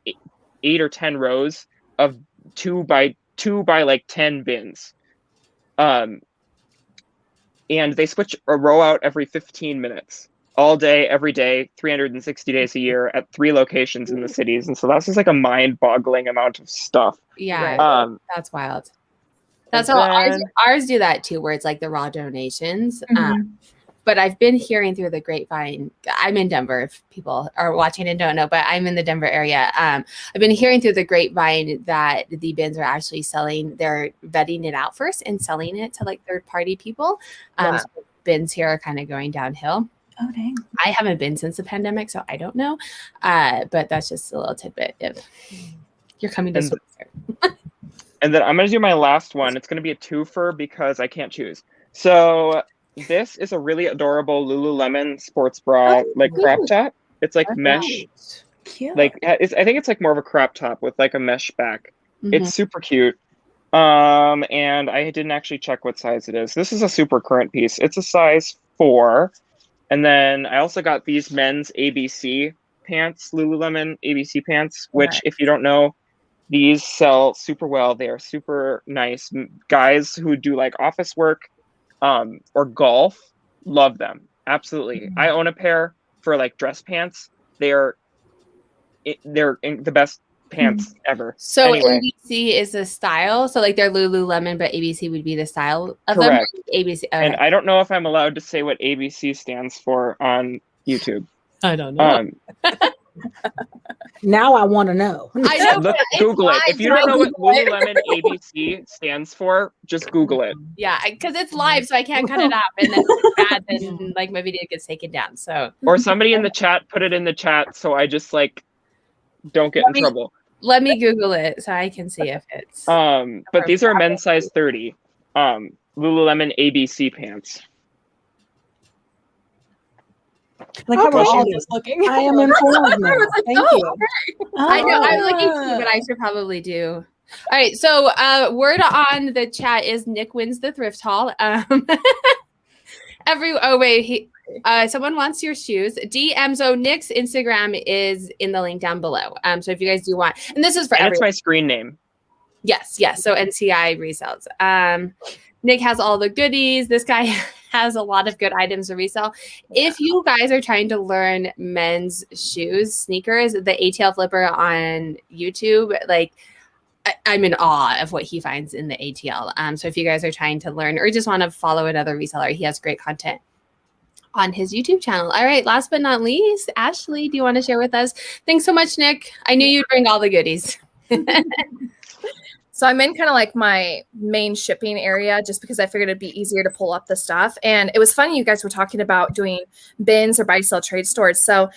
8 or 10 rows of 2 by 10 bins. And they switch a row out every 15 minutes, all day, every day, 360 days a year at 3 locations in the cities. And so that's just like a mind-boggling amount of stuff. Yeah, that's wild. That's how ours do that too, where it's like the raw donations. But I've been hearing through the grapevine. I'm in Denver, if people are watching and don't know, but I'm in the Denver area. I've been hearing through the grapevine that the bins are actually they're vetting it out first and selling it to like third-party people. So bins here are kind of going downhill. Oh, dang. I haven't been since the pandemic, so I don't know. But that's just a little tidbit if you're coming to Spencer. And then I'm going to do my last one. It's going to be a twofer because I can't choose. So this is a really adorable Lululemon sports bra, like crop top. It's like mesh. Cute. Like I think it's like more of a crop top with like a mesh back. It's super cute. And I didn't actually check what size it is. This is a super current piece. It's a size 4. And then I also got these men's ABC pants, Lululemon ABC pants, which if you don't know, these sell super well. They are super nice. Guys who do like office work or golf love them. Absolutely. I own a pair for like dress pants. They're the best pants ever. So anyway. ABC is the style. So like they're Lululemon, but ABC would be the style of Correct. them. ABC. Okay. And I don't know if I'm allowed to say what ABC stands for on YouTube. I don't know. Now I want to know. I know. Look, It's Google it. live, If you so don't I know what Google it. Lululemon ABC stands for, just Google it. Yeah, because it's live, so I can't cut it up, and then bad, then like my video gets taken down. So Or somebody in the chat put it in the chat, so I just like don't get in trouble. let me Google it so I can see if it's. But these are men's size 30. Lululemon ABC pants. Like how Okay. Rochelle is looking. I am informed now. Thank you. I know. I'm looking too, but I should probably do. All right. So, word on the chat is Nick wins the thrift haul. Someone wants your shoes. DM. So Nick's Instagram is in the link down below. So if you guys do want, and this is for And everyone. it's my screen name. Yes. So NCI resells. Nick has all the goodies. This guy has a lot of good items to resell. If you guys are trying to learn men's shoes, sneakers, the ATL flipper on YouTube, like I'm in awe of what he finds in the ATL. So if you guys are trying to learn or just want to follow another reseller, he has great content on his YouTube channel. All right. Last but not least, Ashley, do you want to share with us? Thanks so much, Nick. I knew you'd bring all the goodies. So I'm in kind of like my main shipping area just because I figured it'd be easier to pull up the stuff. And it was funny you guys were talking about doing bins or buy sell trade stores. So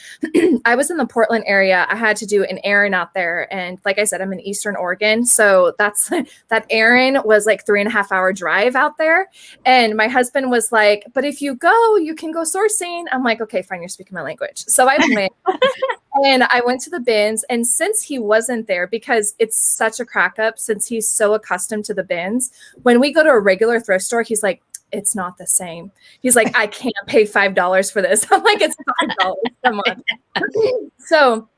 I was in the Portland area. I had to do an errand out there. And like I said, I'm in Eastern Oregon. So that errand was like 3.5 hour drive out there. And my husband was like, but if you go, you can go sourcing. I'm like, okay, fine. You're speaking my language. So I went. And I went to the bins, and since he wasn't there, because it's such a crack up, since he's so accustomed to the bins, when we go to a regular thrift store, he's like, it's not the same. He's like, I can't pay $5 for this. I'm like, it's $5. Come on. So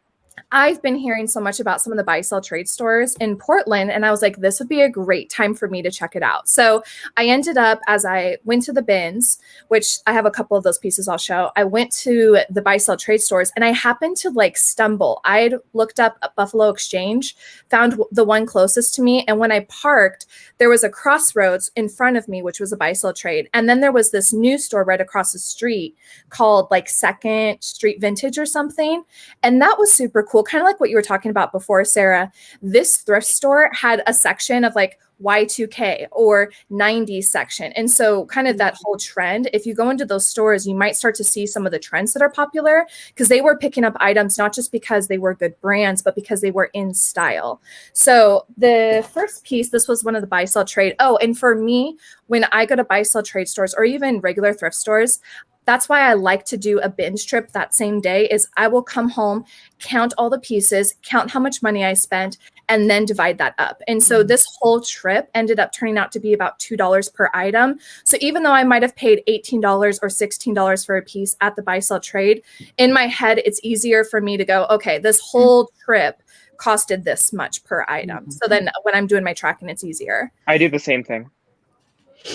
I've been hearing so much about some of the buy sell trade stores in Portland, and I was like, this would be a great time for me to check it out. So I ended up, as I went to the bins, which I have a couple of those pieces I'll show, I went to the buy sell trade stores, and I happened to like stumble. I'd looked up Buffalo Exchange, found the one closest to me, and when I parked, there was a Crossroads in front of me, which was a buy sell trade, and then there was this new store right across the street called like Second Street Vintage or something, and that was super cool. Kind of like what you were talking about before, Sarah. This thrift store had a section of like Y2K or 90s section. And so kind of that whole trend, if you go into those stores, you might start to see some of the trends that are popular because they were picking up items, not just because they were good brands, but because they were in style. So the first piece, this was one of the buy sell trade. Oh, and for me, when I go to buy sell trade stores or even regular thrift stores, that's why I like to do a binge trip that same day is I will come home, count all the pieces, count how much money I spent, and then divide that up. And so this whole trip ended up turning out to be about $2 per item. So even though I might have paid $18 or $16 for a piece at the buy sell trade, in my head, it's easier for me to go, okay, this whole trip costed this much per item. So then when I'm doing my tracking, it's easier. I do the same thing.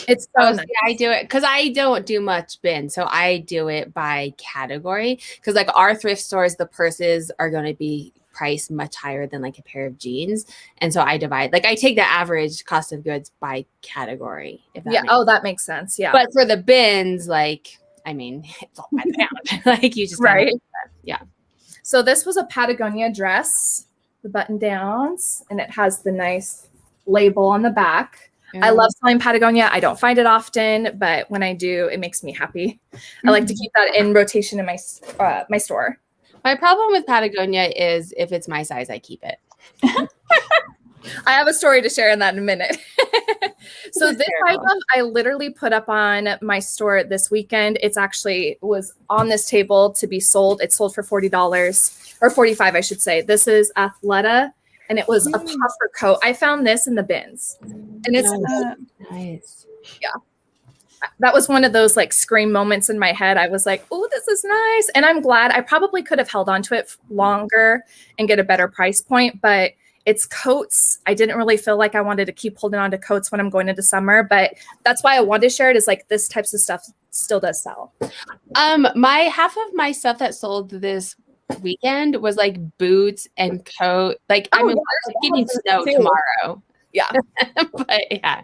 It's so nice. Yeah, I do it because I don't do much bin. So I do it by category because like our thrift stores, the purses are going to be priced much higher than like a pair of jeans. And so I divide, like I take the average cost of goods by category. If that makes sense. That makes sense. Yeah. But for the bins, like, I mean, it's all by the pound. Like you just right. Yeah. So this was a Patagonia dress, the button downs, and it has the nice label on the back. I love selling Patagonia. I don't find it often, but when I do, it makes me happy. I like to keep that in rotation in my my store. My problem with Patagonia is if it's my size, I keep it. I have a story to share in that in a minute. So this item I literally put up on my store this weekend. It's actually was on this table to be sold. It sold for $40 or $45, I should say. This is Athleta. And it was a puffer coat. I found this in the bins. And it's nice. Yeah. That was one of those like scream moments in my head. I was like, oh, this is nice. And I'm glad. I probably could have held on to it longer and get a better price point. But it's coats. I didn't really feel like I wanted to keep holding on to coats when I'm going into summer. But that's why I wanted to share it is like this types of stuff still does sell. My half of my stuff that sold this weekend was like boots and coat. Like we're getting snow tomorrow. Yeah. But yeah.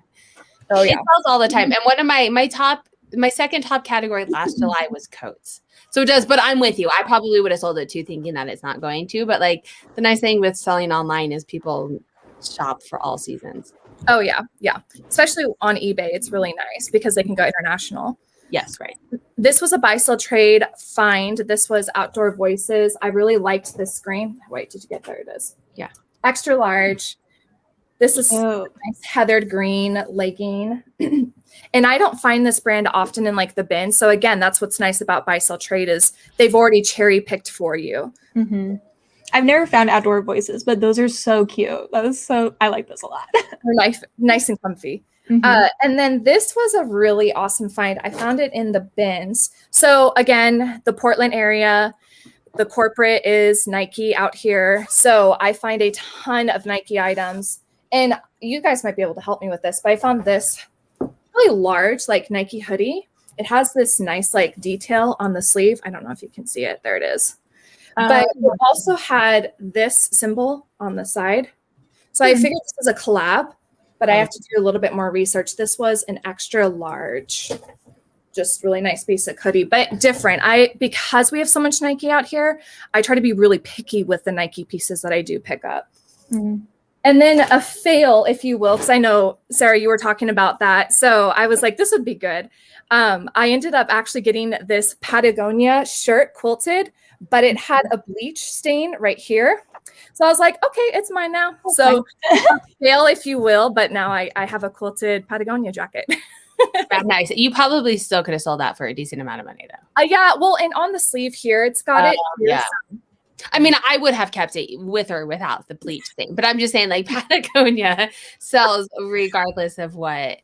Oh yeah. It sells all the time. And one of my top my second top category last July was coats. So it does, but I'm with you. I probably would have sold it too, thinking that it's not going to. But like the nice thing with selling online is people shop for all seasons. Oh yeah, yeah. Especially on eBay, it's really nice because they can go international. Yes, right. This was a buy sell trade find. This was Outdoor Voices. I really liked this screen. Wait, did you get there? It is. Yeah. Extra large. This is nice heathered green legging. And I don't find this brand often in like the BINS. So again, that's what's nice about buy sell trade is they've already cherry picked for you. Mm-hmm. I've never found Outdoor Voices, but those are so cute. I like this a lot. They're nice and comfy. Mm-hmm. And then this was a really awesome find. I found it in the BINS. So again, the Portland area, the corporate is Nike out here. So I find a ton of Nike items. And you guys might be able to help me with this, but I found this really large, like Nike hoodie. It has this nice like detail on the sleeve. I don't know if you can see it. There it is. But it also had this symbol on the side. So I figured this was a collab, but I have to do a little bit more research. This was an extra large, just really nice basic hoodie, but different. Because we have so much Nike out here, I try to be really picky with the Nike pieces that I do pick up. Mm-hmm. And then a fail, if you will, because I know, Sarah, you were talking about that. So I was like, this would be good. I ended up actually getting this Patagonia shirt quilted, but it had a bleach stain right here. So I was like, okay, it's mine now. Okay. So fail, if you will, but now I have a quilted Patagonia jacket. Nice. You probably still could have sold that for a decent amount of money though. Yeah, well, and on the sleeve here, it's got it. Yeah. I mean, I would have kept it with or without the bleach thing, but I'm just saying like Patagonia sells regardless of what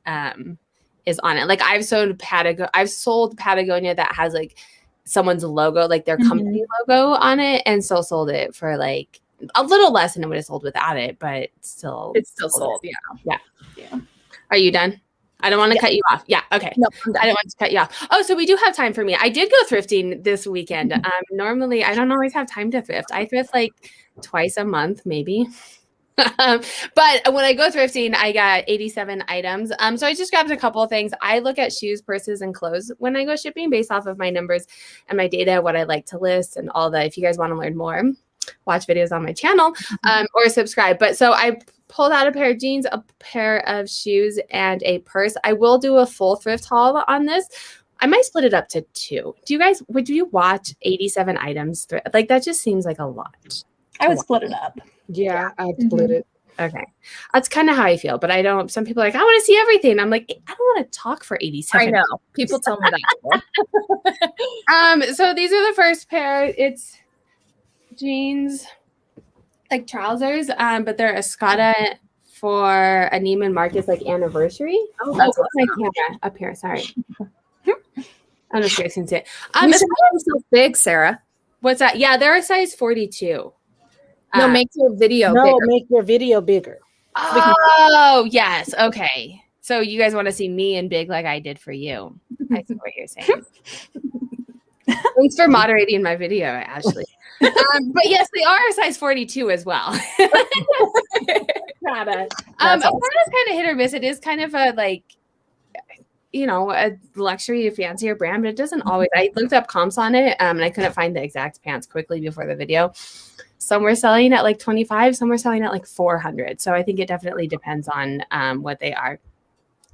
is on it. Like I've sold Patagonia that has like someone's logo, like their company logo on it, and still sold it for like a little less than it would have sold without it, but it's still sold. Yeah. Are you done? I don't want to cut you off. Yeah. Okay. No, I don't want to cut you off. Oh, so we do have time for me. I did go thrifting this weekend. Normally I don't always have time to thrift. I thrift like twice a month, maybe. But when I go thrifting, I got 87 items. So I just grabbed a couple of things. I look at shoes, purses, and clothes when I go shipping based off of my numbers and my data, what I like to list and all that. If you guys want to learn more, watch videos on my channel or subscribe. But so I pulled out a pair of jeans, a pair of shoes, and a purse. I will do a full thrift haul on this. I might split it up to 2. Would you watch 87 items? Like that just seems like a lot. I would split it up. Yeah, I'd split it. Okay. That's kind of how I feel, but some people are like, I want to see everything. I'm like, I don't want to talk for 87. I know. People tell me that. So these are the first pair. It's jeans, like trousers, but they're Escada for a Neiman Marcus like anniversary. Oh, that's awesome. My camera up here. Sorry. I don't know if you guys can see it. It's so big, Sarah. What's that? Yeah, they're a size 42. No, make your video bigger. Make your video bigger. Oh, yes. Okay. So you guys want to see me in big like I did for you. I see what you're saying. Thanks for moderating my video, Ashley. But yes, they are a size 42 as well. Prada. Prada's kind of hit or miss. It is kind of a like, a luxury, fancier brand, but it doesn't always. I looked up comps on it, and I couldn't find the exact pants quickly before the video. Some were selling at like 25, some were selling at like 400. So I think it definitely depends on what they are.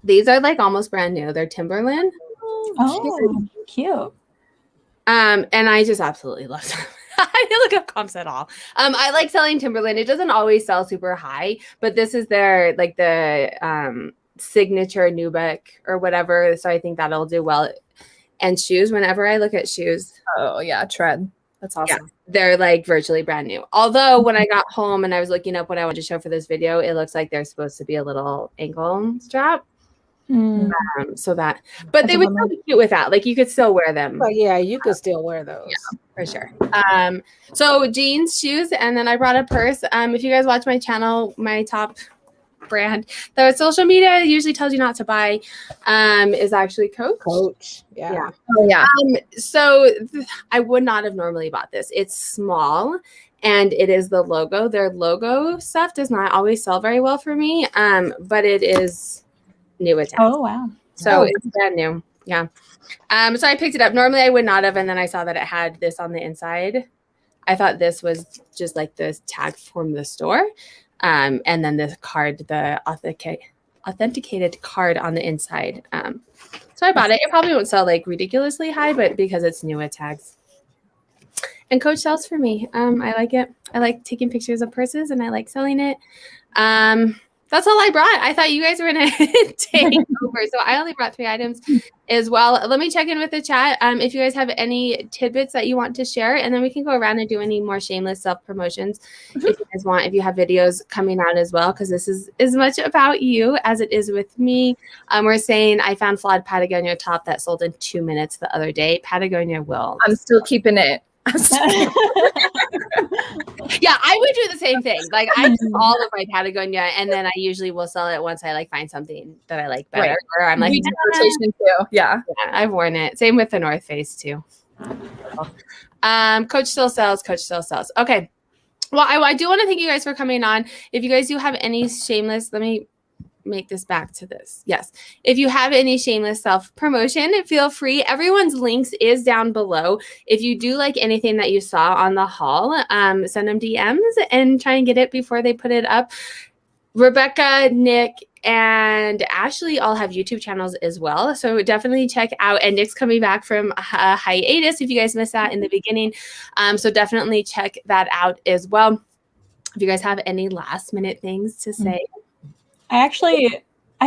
These are like almost brand new. They're Timberland. Oh, cute. And I just absolutely love them. I didn't look up comps at all. I like selling Timberland. It doesn't always sell super high, but this is their like the signature nubuck or whatever. So I think that'll do well. And shoes, whenever I look at shoes. Oh yeah, tread. That's awesome. Yeah, they're like virtually brand new. Although when I got home and I was looking up what I wanted to show for this video, it looks like they're supposed to be a little ankle strap. So that, but they would still be cute with that. Like you could still wear them. But yeah, you could still wear those. Yeah, for sure. So jeans, shoes, and then I brought a purse. If you guys watch my channel, my top brand that social media usually tells you not to buy is actually Coach. Yeah. Oh yeah. So I would not have normally bought this. It's small and it is the logo. Their logo stuff does not always sell very well for me. But it is new attached. Oh wow. So it's brand new. Yeah. So I picked it up. Normally I would not have, and then I saw that it had this on the inside. I thought this was just like the tag from the store. And then the card, the authenticated card on the inside. So I bought it. It probably won't sell like ridiculously high, but because it's new, it tags. And Coach sells for me. I like it. I like taking pictures of purses and I like selling it. That's all I brought. I thought you guys were going to take over. So I only brought 3 items as well. Let me check in with the chat. If you guys have any tidbits that you want to share, and then we can go around and do any more shameless self-promotions if you guys want, if you have videos coming out as well, because this is as much about you as it is with me. We're saying I found flawed Patagonia top that sold in 2 minutes the other day. Patagonia will. I'm still keeping it. Yeah, I would do the same thing. Like I keep all of my Patagonia, and then I usually will sell it once I like find something that I like better. Right. Or I'm like, We do rotation too. Yeah. I've worn it. Same with the North Face too. Coach still sells. Coach still sells. Okay. Well, I do want to thank you guys for coming on. If you guys do have any shameless, let me make this back to this. Yes. If you have any shameless self-promotion, feel free. Everyone's links is down below. If you do like anything that you saw on the haul, send them DMs and try and get it before they put it up. Rebecca, Nick, and Ashley all have YouTube channels as well. So definitely check out. And Nick's coming back from a hiatus if you guys missed that in the beginning. So definitely check that out as well. If you guys have any last minute things to say. I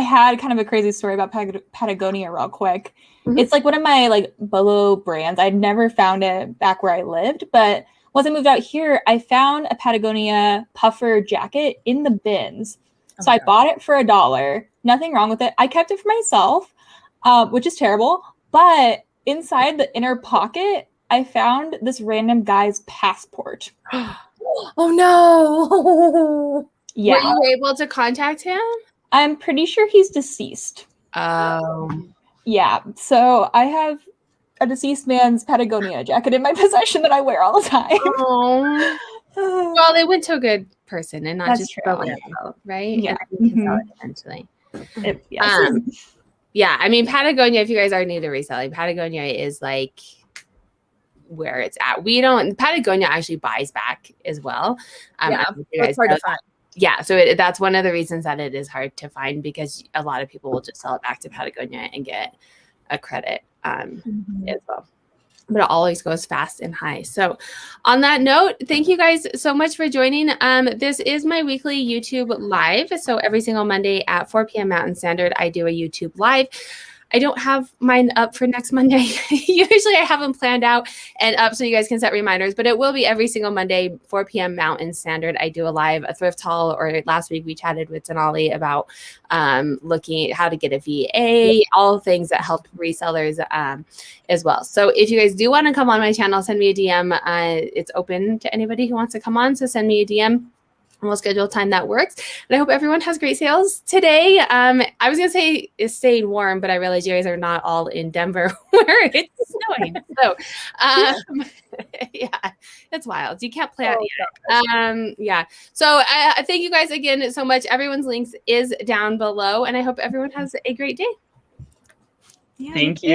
had kind of a crazy story about Patagonia real quick. Mhm. It's like one of my like Bolo brands. I'd never found it back where I lived, but once I moved out here, I found a Patagonia puffer jacket in the bins. So I bought it for $1. Nothing wrong with it. I kept it for myself, which is terrible. But inside the inner pocket, I found this random guy's passport. Oh no. Yeah. Were you able to contact him? I'm pretty sure he's deceased. Yeah. So I have a deceased man's Patagonia jacket in my possession that I wear all the time. Oh. Well, they went to a good person and not That's just true. a landfill, right? Yeah. And then you can sell it eventually. Yes. Yeah, I mean, Patagonia, if you guys are new to reselling, Patagonia is like where it's at. Patagonia actually buys back as well. Yeah, you guys it's hard know to find. Yeah, so that's one of the reasons that it is hard to find, because a lot of people will just sell it back to Patagonia and get a credit as well. But it always goes fast and high. So on that note, thank you guys so much for joining. This is my weekly YouTube live. So every single Monday at 4 p.m. Mountain Standard, I do a YouTube live. I don't have mine up for next Monday. Usually I have them planned out and up so you guys can set reminders, but it will be every single Monday, 4 p.m. Mountain Standard. I do a thrift haul, or last week we chatted with Denali about looking at how to get a VA, all things that help resellers as well. So if you guys do want to come on my channel, send me a DM. It's open to anybody who wants to come on. So send me a DM. And we'll schedule a time that works. And I hope everyone has great sales today. I was going to say it's staying warm, but I realize you guys are not all in Denver where it's snowing. So, yeah, it's wild. You can't play out yet. Yeah. So thank you guys again so much. Everyone's links is down below. And I hope everyone has a great day. Thank you.